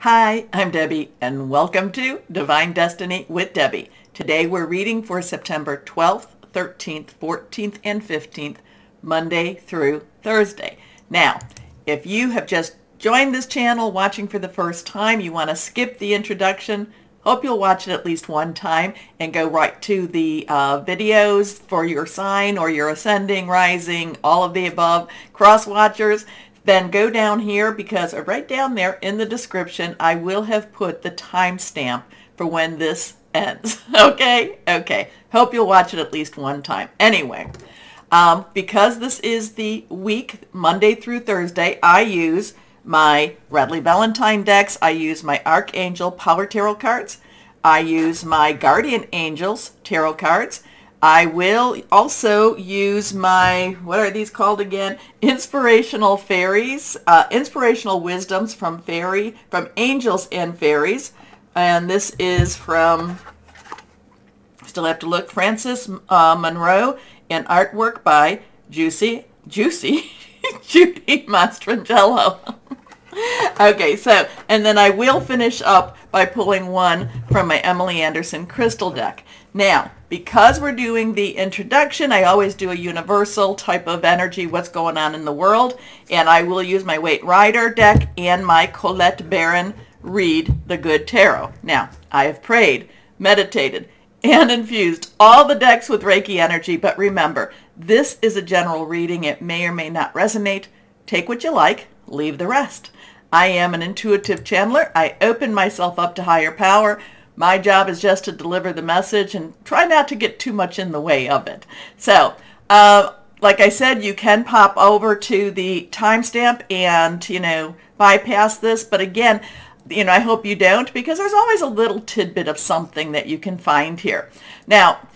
Hi, I'm Debbie, and welcome to Divine Destiny with Debbie. Today we're reading for September 12th, 13th, 14th, and 15th, Monday through Thursday. Now, if you have just joined this channel watching for the first time, you want to skip the introduction, hope you'll watch it at least one time and go right to the videos for your sign or your ascending, rising, all of the above, Crosswatchers. Then go down here because right down there in the description, I will have put the timestamp for when this ends. Okay. Hope you'll watch it at least one time. Anyway, because this is the week, Monday through Thursday, I use my Redley Valentine decks. I use my Archangel Power Tarot cards. I use my Guardian Angels Tarot cards. I will also use my, what are these called again? Inspirational Fairies, Inspirational Wisdoms from Angels and Fairies. And this is from, still have to look, Frances Monroe, and artwork by Judy Mastrangelo. Okay, so, and then I will finish up by pulling one from my Emily Anderson crystal deck. Now, because we're doing the introduction, I always do a universal type of energy, what's going on in the world, and I will use my Waite Rider deck and my Colette Baron Read the Good Tarot. Now, I have prayed, meditated, and infused all the decks with Reiki energy, but remember, this is a general reading. It may or may not resonate. Take what you like, leave the rest. I am an intuitive channeler. I open myself up to higher power. My job is just to deliver the message and try not to get too much in the way of it. So, like I said, you can pop over to the timestamp and, bypass this. But again, I hope you don't, because there's always a little tidbit of something that you can find here. Now,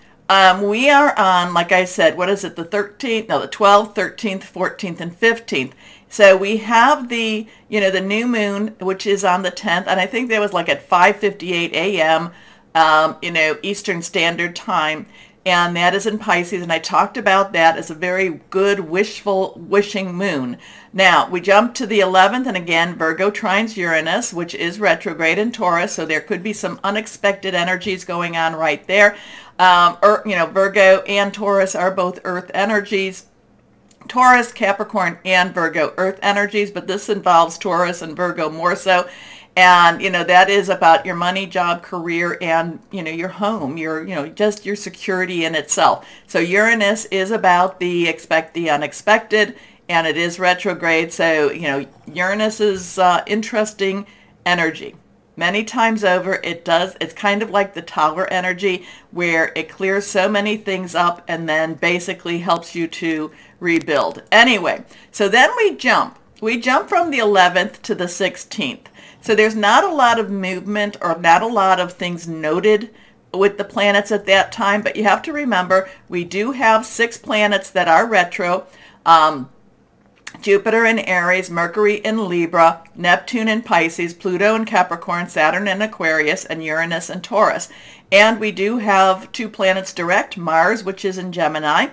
we are on, like I said, what is it, the 13th, no, the 12th, 13th, 14th, and 15th. So we have the, the new moon, which is on the 10th, and I think that was like at 5:58 a.m., Eastern Standard Time, and that is in Pisces, and I talked about that as a very good wishing moon. Now, we jump to the 11th, and again, Virgo trines Uranus, which is retrograde in Taurus, so there could be some unexpected energies going on right there. Virgo and Taurus are both earth energies. Taurus, Capricorn, and Virgo earth energies, but this involves Taurus and Virgo more so. And, that is about your money, job, career, and, your home, just your security in itself. So Uranus is about the unexpected, and it is retrograde. So, Uranus is interesting energy. Many times over, it's kind of like the tower energy, where it clears so many things up and then basically helps you to rebuild. Anyway, so then we jump from the 11th to the 16th. So there's not a lot of movement or not a lot of things noted with the planets at that time, but you have to remember, we do have 6 planets that are retro. Jupiter in Aries, Mercury in Libra, Neptune in Pisces, Pluto in Capricorn, Saturn in Aquarius, and Uranus in Taurus. And we do have 2 planets direct, Mars, which is in Gemini,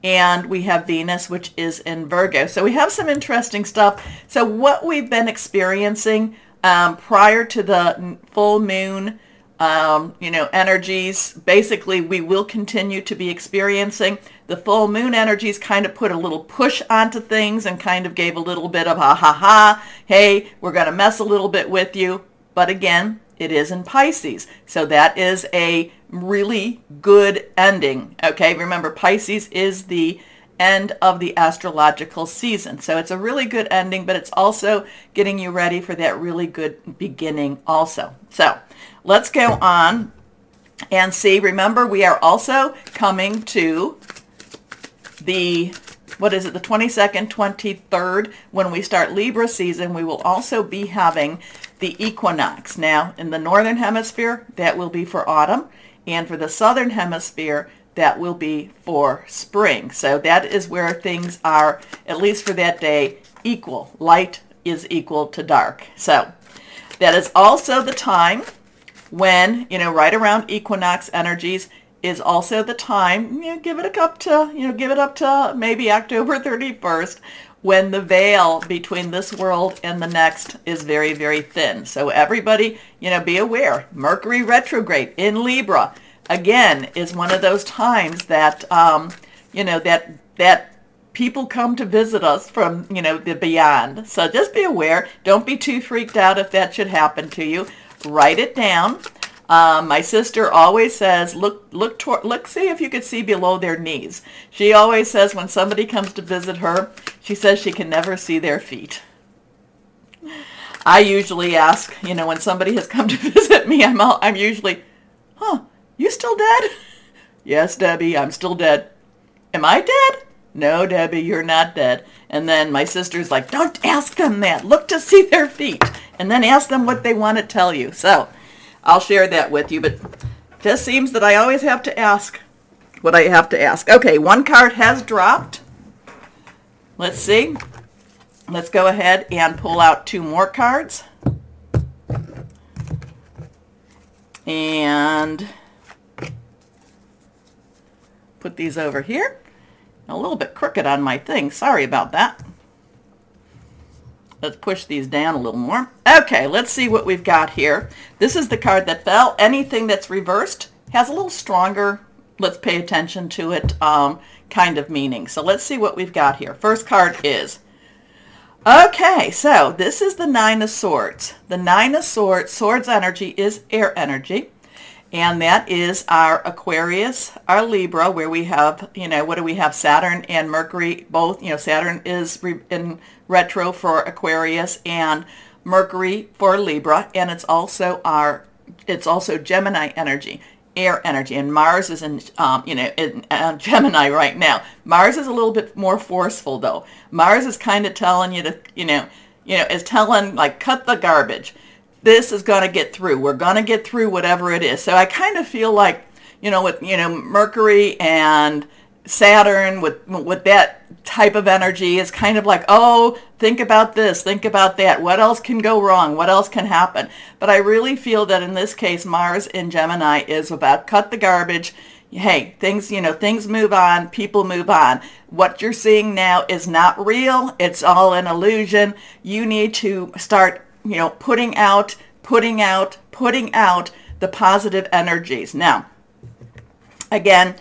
and we have Venus, which is in Virgo. So we have some interesting stuff. So what we've been experiencing prior to the full moon, energies, basically we will continue to be experiencing. The full moon energies kind of put a little push onto things and kind of gave a little bit of hey, we're going to mess a little bit with you. But again, it is in Pisces. So that is a really good ending. Okay, remember Pisces is the end of the astrological season. So it's a really good ending, but it's also getting you ready for that really good beginning also. So let's go on and see. Remember, we are also coming to the, the 22nd, 23rd, when we start Libra season. We will also be having the equinox. Now, in the northern hemisphere, that will be for autumn, and for the southern hemisphere, that will be for spring. So that is where things are, at least for that day, equal. Light is equal to dark. So that is also the time when, right around equinox energies is also the time, give it up to maybe October 31st, when the veil between this world and the next is very, very thin. So everybody, be aware. Mercury retrograde in Libra, again, is one of those times that, that people come to visit us from, the beyond. So just be aware. Don't be too freaked out if that should happen to you. Write it down. My sister always says, look, see if you could see below their knees. She always says when somebody comes to visit her, she says she can never see their feet. I usually ask, when somebody has come to visit me, I'm usually, you still dead? Yes, Debbie, I'm still dead. Am I dead? No, Debbie, you're not dead. And then my sister's like, don't ask them that. Look to see their feet. And then ask them what they want to tell you. So I'll share that with you, but it just seems that I always have to ask what I have to ask. Okay, one card has dropped. Let's see. Let's go ahead and pull out two more cards. And put these over here. A little bit crooked on my thing. Sorry about that. Let's push these down a little more. Okay, let's see what we've got here. This is the card that fell. Anything that's reversed has a little stronger, let's pay attention to it, kind of meaning. So let's see what we've got here. First card is, okay, so this is the Nine of Swords. The Nine of Swords, Swords energy is air energy. And that is our Aquarius, our Libra, where we have, what do we have? Saturn and Mercury, both, Saturn is in retro for Aquarius and Mercury for Libra. And it's also Gemini energy, air energy. And Mars is in Gemini right now. Mars is a little bit more forceful, though. Mars is kind of telling you to, is telling, like, cut the garbage. This is going to get through. We're going to get through whatever it is. So I kind of feel like, with, Mercury and Saturn with that type of energy is kind of like, oh, think about this, think about that. What else can go wrong? What else can happen? But I really feel that in this case, Mars in Gemini is about cut the garbage. Hey, things move on, people move on. What you're seeing now is not real. It's all an illusion. You need to start putting out the positive energies. Now, again,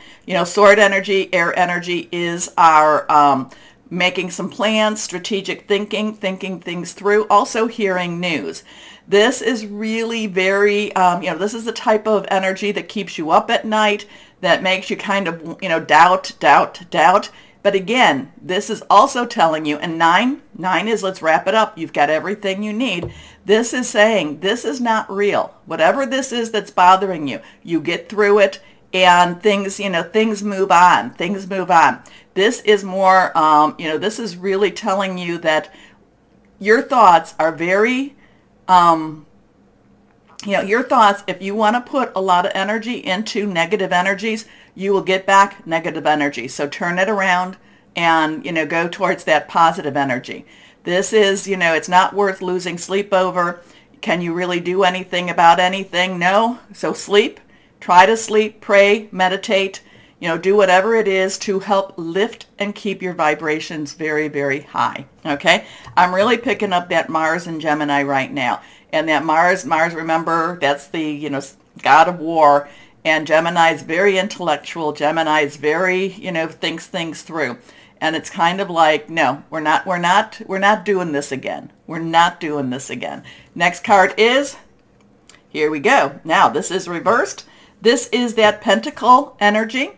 sword energy, air energy is our making some plans, strategic thinking things through, also hearing news. This is really very, this is the type of energy that keeps you up at night, that makes you kind of, doubt. But again, this is also telling you, and nine is, let's wrap it up. You've got everything you need. This is saying this is not real. Whatever this is that's bothering you, you get through it, and things move on. Things move on. This is more, this is really telling you that your thoughts are very, your thoughts, if you want to put a lot of energy into negative energies, you will get back negative energy. So turn it around and, go towards that positive energy. This is, it's not worth losing sleep over. Can you really do anything about anything? No. So sleep. Try to sleep, pray, meditate, do whatever it is to help lift and keep your vibrations very, very high. Okay? I'm really picking up that Mars in Gemini right now. And that Mars, remember, that's the, god of war. And Gemini is very intellectual. Gemini is very, thinks things through. And it's kind of like, no, we're not doing this again. We're not doing this again. Next card is, here we go. Now, this is reversed. This is that Pentacle energy.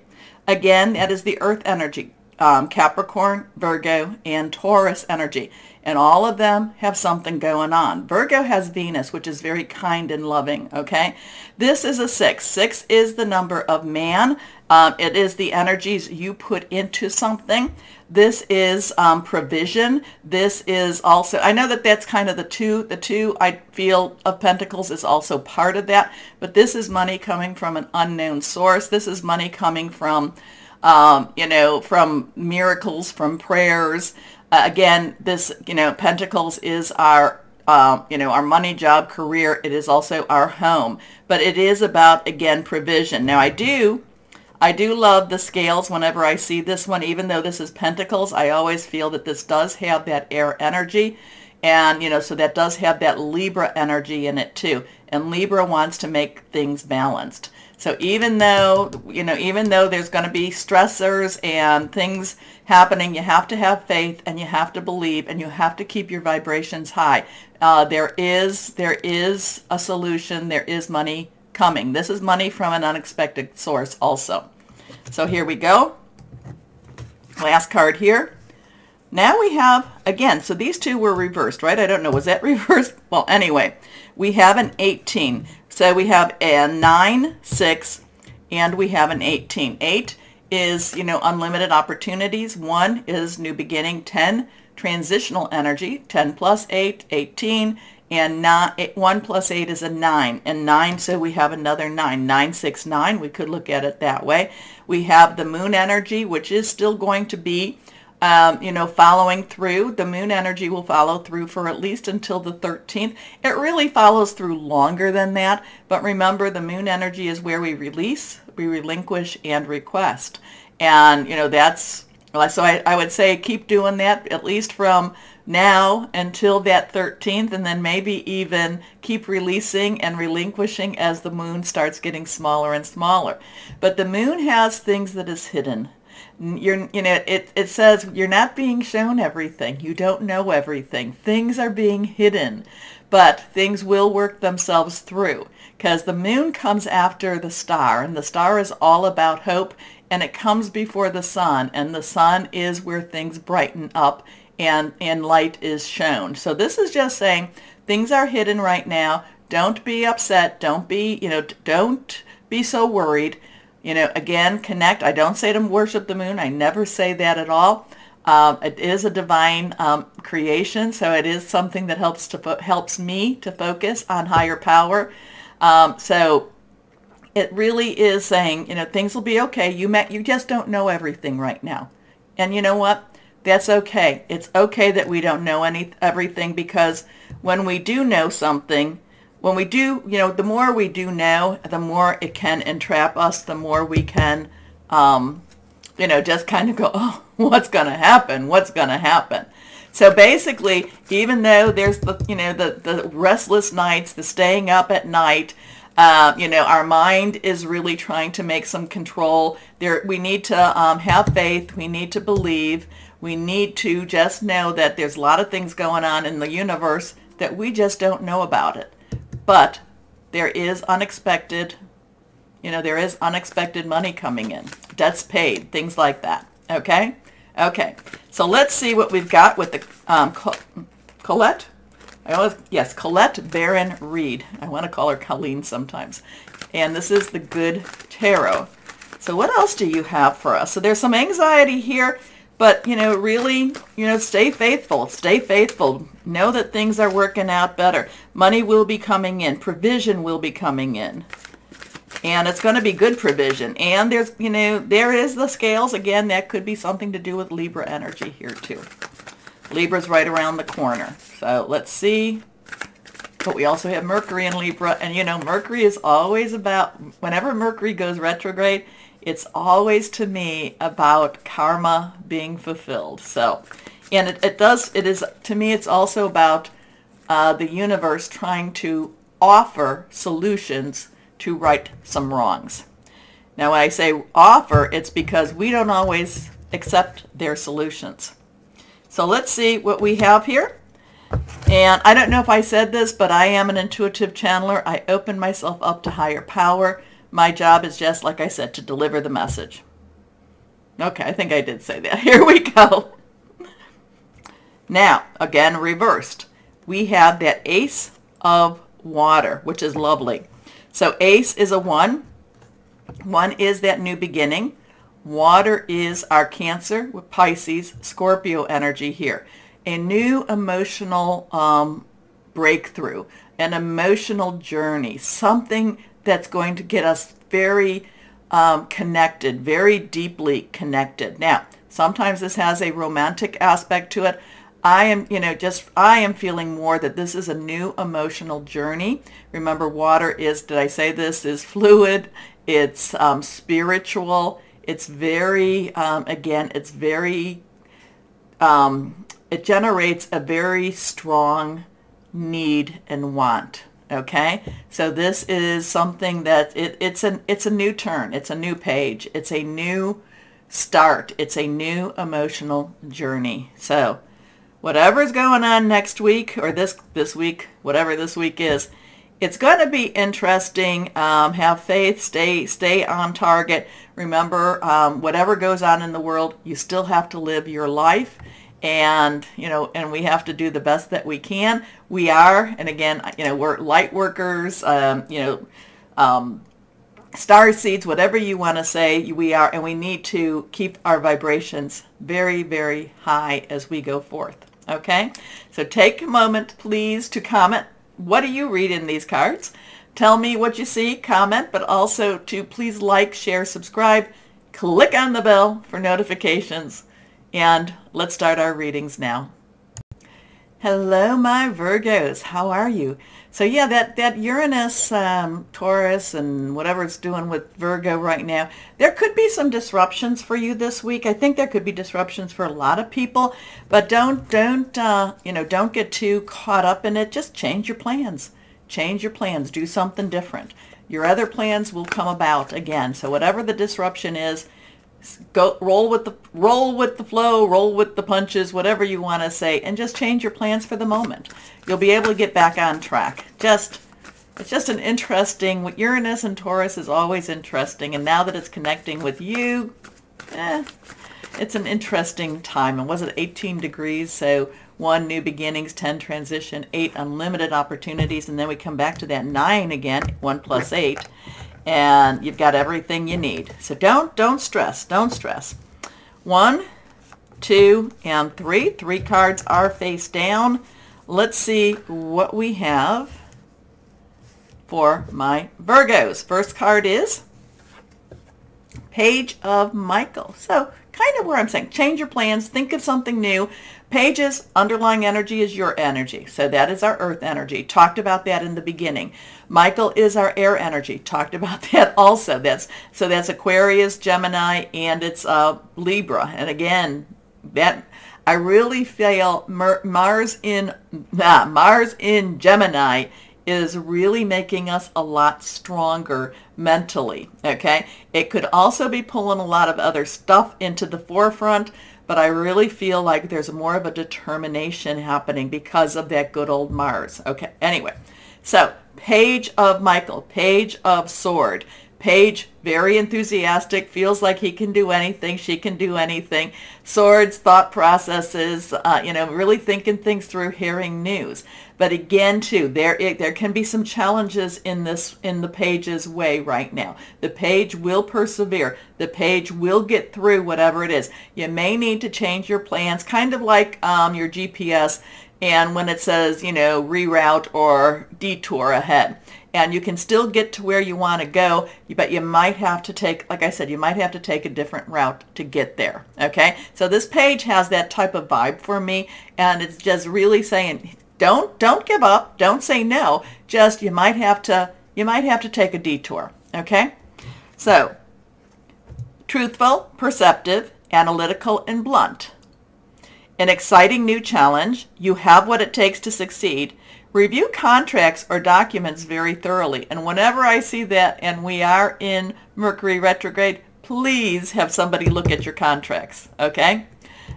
Again, that is the Earth energy. Capricorn, Virgo, and Taurus energy. And all of them have something going on. Virgo has Venus, which is very kind and loving, okay? This is a 6. 6 is the number of man. It is the energies you put into something. This is provision. This is also, I know that that's kind of the two I feel of Pentacles is also part of that, but this is money coming from an unknown source. This is money coming from, from miracles, from prayers. Again, this, Pentacles is our, our money, job, career. It is also our home. But it is about, again, provision. Now, I do I do love the scales whenever I see this one. Even though this is Pentacles, I always feel that this does have that air energy. And, so that does have that Libra energy in it too. And Libra wants to make things balanced. So even though there's going to be stressors and things happening, you have to have faith and you have to believe and you have to keep your vibrations high. There is a solution. There is money coming. This is money from an unexpected source also. So here we go. Last card here. Now we have, again, so these two were reversed, right? I don't know, was that reversed? Well, anyway, we have an 18. So we have a 9, 6, and we have an 18. 8 is, unlimited opportunities. 1 is new beginning. 10, transitional energy. 10 plus 8, 18. And 1 plus 8 is a 9. And 9, so we have another 9. 9, 6, 9. We could look at it that way. We have the moon energy, which is still going to be following through. The moon energy will follow through for at least until the 13th. It really follows through longer than that. But remember, the moon energy is where we release, we relinquish, and request. And, that's, so I would say keep doing that at least from now until that 13th, and then maybe even keep releasing and relinquishing as the moon starts getting smaller and smaller. But the moon has things that is hidden. It says you're not being shown everything. You don't know everything. Things are being hidden, but things will work themselves through because the moon comes after the star, and the star is all about hope, and it comes before the sun, and the sun is where things brighten up and light is shown. So this is just saying things are hidden right now. Don't be upset. Don't be so worried. Again, connect. I don't say to worship the moon. I never say that at all. It is a divine creation, so it is something that helps me to focus on higher power. So it really is saying, things will be okay. You just don't know everything right now. And you know what? That's okay. It's okay that we don't know everything, because when we do know something, when we do, the more we do know, the more it can entrap us, the more we can, just kind of go, oh, what's going to happen? What's going to happen? So basically, even though there's the restless nights, the staying up at night, our mind is really trying to make some control. We need to have faith. We need to believe. We need to just know that there's a lot of things going on in the universe that we just don't know about it. But there is unexpected money coming in. Debts paid, things like that. Okay? Okay. So let's see what we've got with the Colette. Colette Baron Reed. I want to call her Colleen sometimes. And this is the Good Tarot. So what else do you have for us? So there's some anxiety here, but, really, stay faithful. Stay faithful. Know that things are working out better. Money will be coming in. Provision will be coming in. And it's going to be good provision. And there's, there is the scales. Again, that could be something to do with Libra energy here too. Libra's right around the corner. So let's see. But we also have Mercury in Libra. And, Mercury is always about, whenever Mercury goes retrograde, it's always, to me, about karma being fulfilled. So, and it is, to me, it's also about the universe trying to offer solutions to right some wrongs. Now, when I say offer, it's because we don't always accept their solutions. So let's see what we have here. And I don't know if I said this, but I am an intuitive channeler. I open myself up to higher power. My job is just, like I said, to deliver the message. Okay, I think I did say that. Here we go. Now, again, reversed. We have that Ace of Water, which is lovely. So Ace is a 1. 1 is that new beginning. Water is our Cancer with Pisces, Scorpio energy here. A new emotional breakthrough, an emotional journey, something that's going to get us very connected, very deeply connected. Now, sometimes this has a romantic aspect to it. I am, I am feeling more that this is a new emotional journey. Remember, water is, did I say this, is fluid. It's spiritual. It's very, again, it's very, it generates a very strong need and want. Okay, so this is something that it's a new turn. It's a new page. It's a new start. It's a new emotional journey. So whatever's going on next week or this week, whatever this week is, it's going to be interesting. Have faith. Stay on target. Remember, whatever goes on in the world, you still have to live your life. And, and we have to do the best that we can. We are, and again, we're light workers, star seeds, whatever you want to say, we are, and we need to keep our vibrations very, very high as we go forth. Okay? So take a moment, please, to comment. What do you read in these cards? Tell me what you see, comment, but also to please like, share, subscribe, click on the bell for notifications. And let's start our readings now. Hello, my Virgos. How are you? So yeah, that Uranus, Taurus, and whatever it's doing with Virgo right now, there could be some disruptions for you this week. I think there could be disruptions for a lot of people, but don't get too caught up in it. Just change your plans. Change your plans. Do something different. Your other plans will come about again. So whatever the disruption is, go roll with the flow, roll with the punches, whatever you want to say, and just change your plans for the moment. You'll be able to get back on track. It's just an interesting, Uranus and Taurus is always interesting, and now that it's connecting with you, it's an interesting time. And was it 18 degrees? So 1, new beginnings, 10, transition, 8, unlimited opportunities, and then we come back to that 9 again, 1 plus 8. And you've got everything you need. So don't stress. 1, 2, and 3. 3 cards are face down. Let's see what we have for my Virgos. First card is Page of Michael. So kind of where I'm saying, change your plans, think of something new. Page's underlying energy is your energy. So that is our earth energy. Talked about that in the beginning. Michael is our air energy. Talked about that also. That's Aquarius, Gemini, and it's Libra. And again, that I really feel Mars in Gemini is really making us a lot stronger mentally. Okay, it could also be pulling a lot of other stuff into the forefront, but I really feel like there's more of a determination happening because of that good old Mars. Okay, anyway, so Page of Michael, Page of Sword. Page, very enthusiastic, feels like he can do anything, she can do anything. Swords, thought processes, really thinking things through, hearing news. But again, too, there can be some challenges in the Page's way right now. The Page will persevere. The Page will get through whatever it is. You may need to change your plans, kind of like your GPS, and when it says, reroute or detour ahead. And you can still get to where you want to go, but you might have to take, like I said, you might have to take a different route to get there. Okay? So this Page has that type of vibe for me, and it's just really saying, don't give up, don't say no, just you might have to take a detour. Okay? So, truthful, perceptive, analytical, and blunt. An exciting new challenge. You have what it takes to succeed. Review contracts or documents very thoroughly. And whenever I see that and we are in Mercury retrograde, please have somebody look at your contracts. Okay?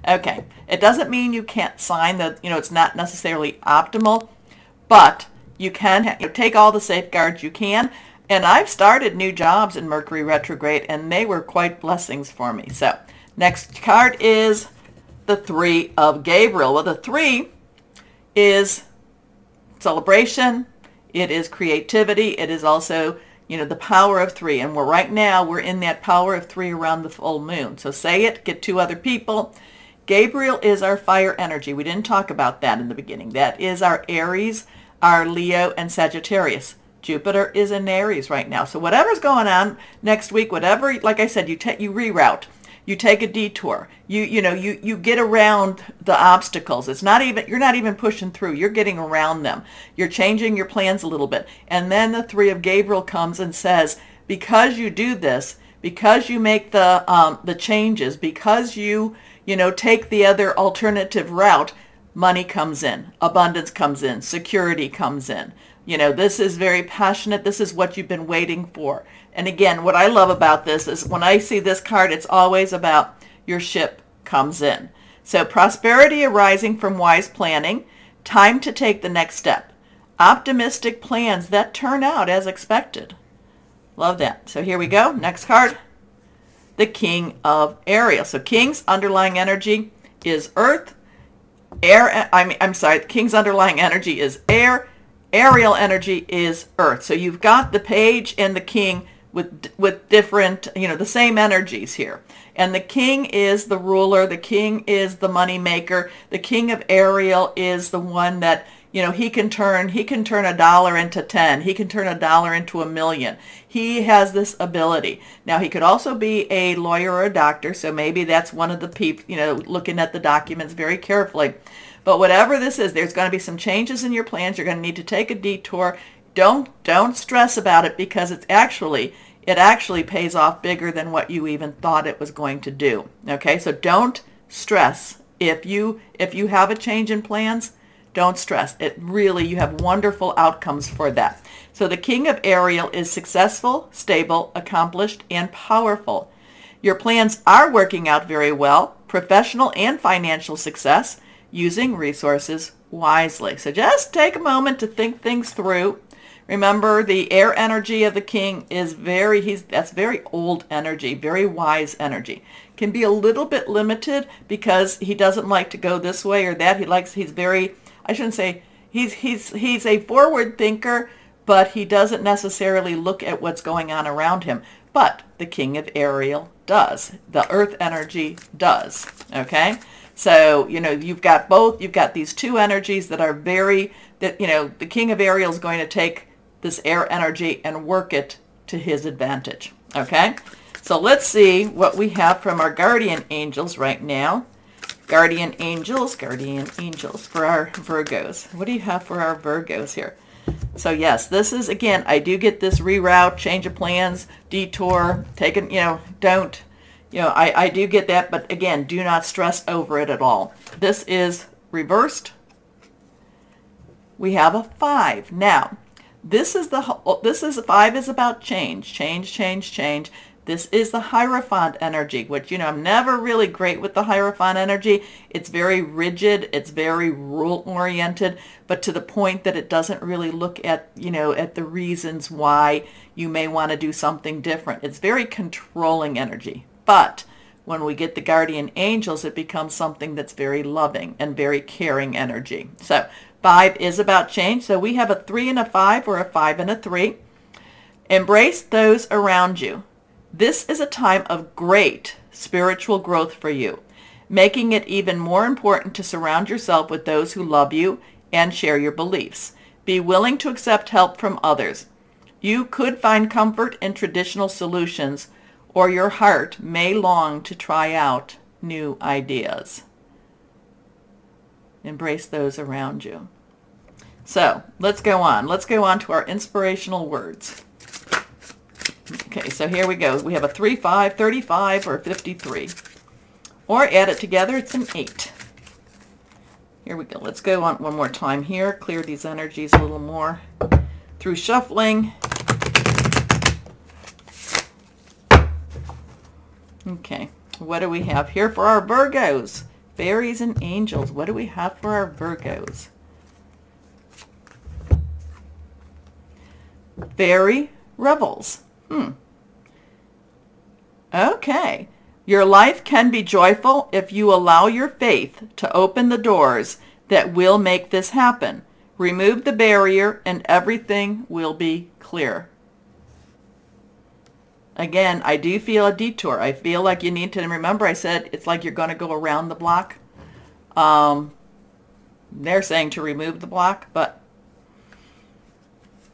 Okay. It doesn't mean you can't sign the, it's not necessarily optimal, but you can take all the safeguards you can. And I've started new jobs in Mercury retrograde, and they were quite blessings for me. So, next card is the 3 of Gabriel. Well, the 3 is celebration, it is creativity, it is also, the power of 3. And right now we're in that power of 3 around the full moon. So say it, get 2 other people. Gabriel is our fire energy. We didn't talk about that in the beginning. That is our Aries, our Leo, and Sagittarius. Jupiter is in Aries right now. So whatever's going on next week, whatever, like I said, you reroute. You take a detour. You get around the obstacles. It's not even, you're not even pushing through. You're getting around them. You're changing your plans a little bit. And then the Three of Gabriel comes and says, because you do this, because you make the changes, because you take the other alternative route, money comes in, abundance comes in, security comes in. This is very passionate. This is what you've been waiting for. And again, what I love about this is when I see this card, it's always about your ship comes in. So prosperity arising from wise planning, time to take the next step. Optimistic plans that turn out as expected. Love that. So here we go. Next card. The King of Ariel. So King's underlying energy is Earth. The King's underlying energy is air. Ariel energy is Earth. So you've got the Page and the King with different, the same energies here. And the King is the ruler. The King is the money maker. The King of Ariel is the one that, he can turn $1 into 10. He can turn $1 into $1 million. He has this ability. Now, he could also be a lawyer or a doctor, so maybe that's one of the people, looking at the documents very carefully. But whatever this is, there's going to be some changes in your plans. You're going to need to take a detour. Don't stress about it, because it actually pays off bigger than what you even thought it was going to do. Okay, so don't stress. If you have a change in plans, don't stress. You have wonderful outcomes for that. So the King of Ariel is successful, stable, accomplished, and powerful. Your plans are working out very well. Professional and financial success, using resources wisely. So just take a moment to think things through. Remember, the air energy of the King is that's very old energy, very wise energy. Can be a little bit limited because he doesn't like to go this way or that. He's a forward thinker, but he doesn't necessarily look at what's going on around him. But the King of Ariel does. The Earth energy does. Okay? So, you've got both. You've got these two energies that are the King of Ariel is going to take this air energy and work it to his advantage. Okay? So let's see what we have from our guardian angels right now. Guardian angels for our Virgos. What do you have for our Virgos here? So yes, this is, again, I do get this reroute, change of plans, detour, I do get that, but again, do not stress over it at all. This is reversed. We have a 5. Now, this is 5 is about change. This is the Hierophant energy, which, I'm never really great with the Hierophant energy. It's very rigid. It's very rule-oriented, but to the point that it doesn't really look at, at the reasons why you may want to do something different. It's very controlling energy. But when we get the guardian angels, it becomes something that's very loving and very caring energy. So 5 is about change. So we have a 3 and a 5, or a 5 and a 3. Embrace those around you. This is a time of great spiritual growth for you, making it even more important to surround yourself with those who love you and share your beliefs. Be willing to accept help from others. You could find comfort in traditional solutions, or your heart may long to try out new ideas. Embrace those around you. So let's go on. Let's go on to our inspirational words. Okay, so here we go. We have a 3, 5, 35, or 53. Or add it together, it's an 8. Here we go. Let's go on one more time here. Clear these energies a little more through shuffling. Okay, what do we have here for our Virgos? Fairies and angels. What do we have for our Virgos? Fairy revels. Okay. Your life can be joyful if you allow your faith to open the doors that will make this happen. Remove the barrier and everything will be clear. Again, I do feel a detour. I feel like you need to remember, I said it's like you're going to go around the block. They're saying to remove the block, but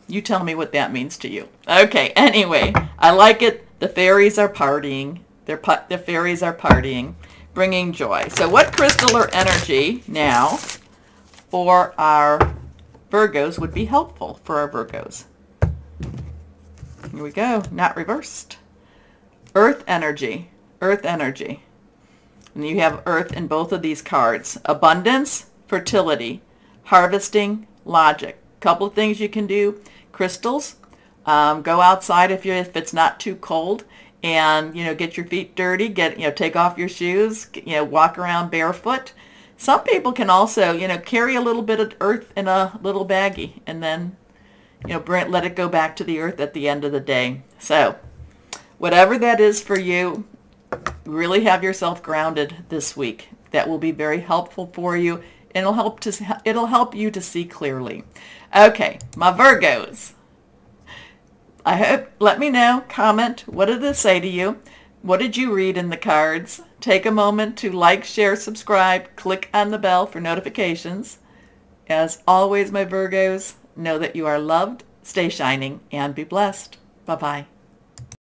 you tell me what that means to you. Okay, anyway, I like it. The fairies are partying. The fairies are partying, bringing joy. So what crystal or energy now for our Virgos would be helpful for our Virgos? Here we go, not reversed. Earth energy, earth energy. And you have earth in both of these cards. Abundance, fertility, harvesting, logic. Couple of things you can do. Crystals, go outside if it's not too cold, and get your feet dirty, take off your shoes, walk around barefoot. Some people can also carry a little bit of earth in a little baggie, and then let it go back to the earth at the end of the day. So whatever that is for you, really have yourself grounded this week. That will be very helpful for you. It'll help you to see clearly. Okay, my Virgos. Let me know, comment, what did this say to you? What did you read in the cards? Take a moment to like, share, subscribe, click on the bell for notifications. As always, my Virgos, know that you are loved, stay shining, and be blessed. Bye-bye.